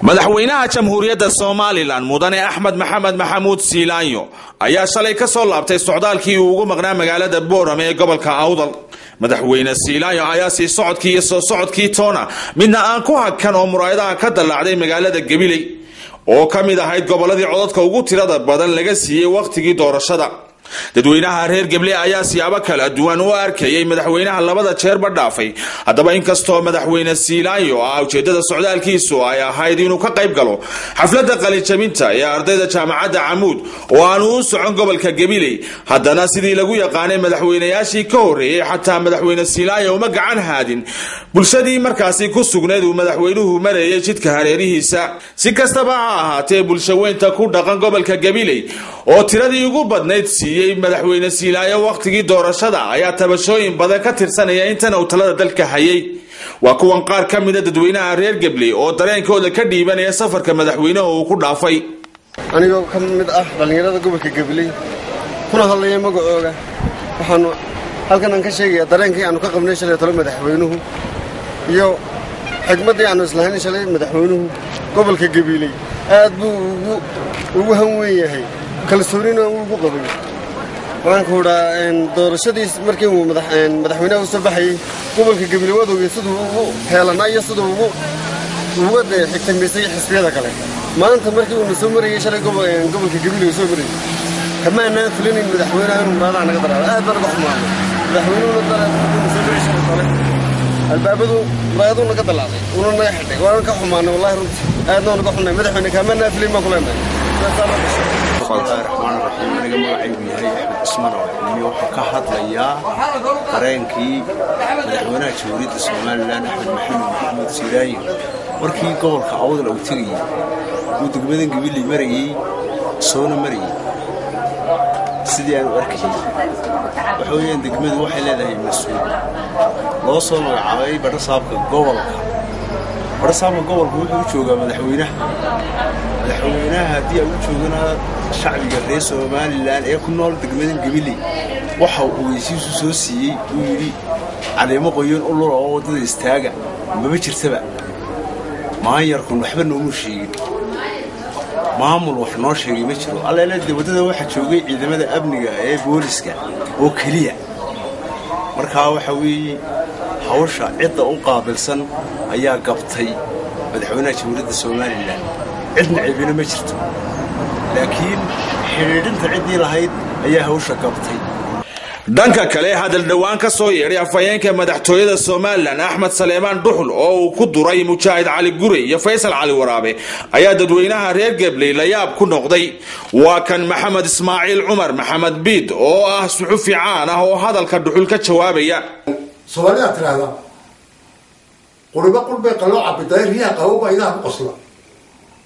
madaxweynaha jamhuuriyadda Soomaaliland mudane Axmed Maxamed Maxamuud Siilaanyo ayaa shalay ka soo laabtay socdaalkii uu ugu maqnaa magaalada Boorame ee gobolka Awdal. madaxweyne Siilaanyo ayaa si socodkii iyo soo socodkii toona midna aan ku hakan oo muraayadaha ka dalaacday magaalada Gabiley oo ka mid ahayd goboladii codadka ugu tirada badan laga siiyay waqtigii doorashada. dadweynaha reer Gabiley ayaa siyaabo kala duwan u arkayay madaxweynaha labada jeerba dhaafay. haddaba inkastoo madaxweyne Siilaanyo ujeedada socdaalkiisu ay ahayd inuu ka qayb galo xafladda qalinjabinta ee ardayda jaamacadda Camuud oo aanu u socon gobolka Gabiley, haddana sidii lagu yaqaanay madaxweynayaashii ka horeeyay xataa madaxweyne Siilaanyo uma gacan haadin bulshadii markaasi ku sugnayd uu madaxweynuhu marayay jidka hareerihiisa. si kastaba ha ahaatee bulshaweynta ku dhaqan gobolka Gabiley oo tiradii ugu badnayd madaxweyne Siilaanyo waqtigii doorashada ayaa tabashooyin badan ka tirsanaya intan uu talada dalka hayay. waa kuwan qaar ka mid ah dadweynaha reer Gabiley oo dareenkooda ka dhiibanaya safarka madaxweynaha uu ku dhaafay. aniga ka mid ah dhalinyarada gobolka Gabiley kuna hadlaya magacooda waxaan halkan ka sheegayaa dareenkii aanu ka qabnay shalay talo madaxweynuhu iyo xigmadii aanu islahayn shalay madaxweynuhu gobolka Gabiley aad buu ugu hanweyn yahay kalsoonina ugu qabay. waxaan ku raacay doorashadiis markii uu madaxweynaha soo baxay gobolka Gabiley wadooga sidoo uu heelanay sidoo uu wada xigtamisay xisbiyada kale. maanta markii uu soo marayay shalay gobolka Gabiley soo marayay kamaana filinin madaxweynaha inuu maraada naga daraa aad baan uga xumaanay. madaxweynuhu daraa soo marayay shalay kale albaabadu raadu naga dalacday una naga xidhay waan ka xumaanay wallahi runtii aad baan uga xumaanay. madaxweynaha kamaana filin ma kuleenay. الرحمن الرحيم أنا جمع عيبي هاي أحمد اسمه اللي هو كهات ليا قرينكي مدحونا شوريد الصوماليلان أحمد محمود سيلاanyo markii gobolka Awdal uu tagay uu degmadan Gabiley marayay soona marayay sidii aan u arkay waxa weeyaan degmadu waxay leedahay mas'uul loo soo magacaabay barasaabka gobolka wuxuu joogaa madaxweynaha hadii uu joogana shacbiga reer Soomaaliland ee ku nool degmadan Gabiley waxa uu heshiis soo siiyay uu yiri caleemo qoyan oo loo wadada istaaga ma jirtaba maayarku waxba noo sheegin maamul wax noo sheegay ma jiro. alla ilaa wadada waxa joogay ciidamada amniga ee booliska oo kaliya markaa waxa weeye hawsha cid u qaabilsan ayaa qabtay madaxweynaha jamhuuriyadda Soomaaliland cidna ciidina ma jirto laakiin xiriirinta cidii lahayd ayaa hawsha qabtay. dhanka kale hadal dhawaan ka soo yeeray afayeenka madaxtooyada Soomaaliland Axmed Saleemaan Duxul oo uu ku duray Mujaahid Cali Gure iyo Faysal Cali Waraabe ayaa dadweynaha reer Gabiley la yaab ku noqday. waa kan Maxamed Ismaaciil Cumar Maxamed Biid oo ah suxufi caan ah oo hadalka Duxul ka jawaabaya. Soomaaliya tirada qurba qalooca bidayriya qawba idaha ku qosla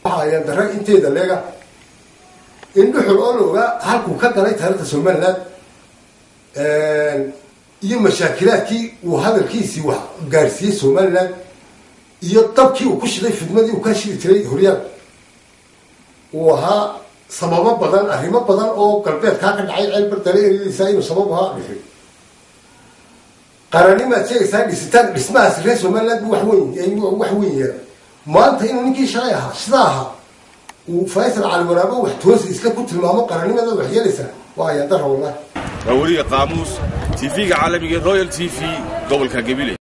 waxa ay daray inteeda leega in Duxul oo looga halku ka galay taariikhda Soomaaliland iyo mashaakilaadkii uu hadalkiisii wax gaarsiiyay Soomaaliland iyo dabkii uu ku shiday fidmadii uu ka shiri jiray Huriyad oo ahaa sababo badan arrimo badan oo galbeedka ka dhacay cilbar dareeriisa inuu sabab ahaa dhixi qaranima jeeysa dhismaha reer Soomaaliland wax weyn yahay maanta inuu ninkii shalay ahaa sidaa uu Faysal Cali Waraabe wax toos iska ku tilmaamo qaranimada wax yeelaysa waa ya dar wallahi. وريه قاموس تيفيga caalamiga Royal TV gobolka Gabiley.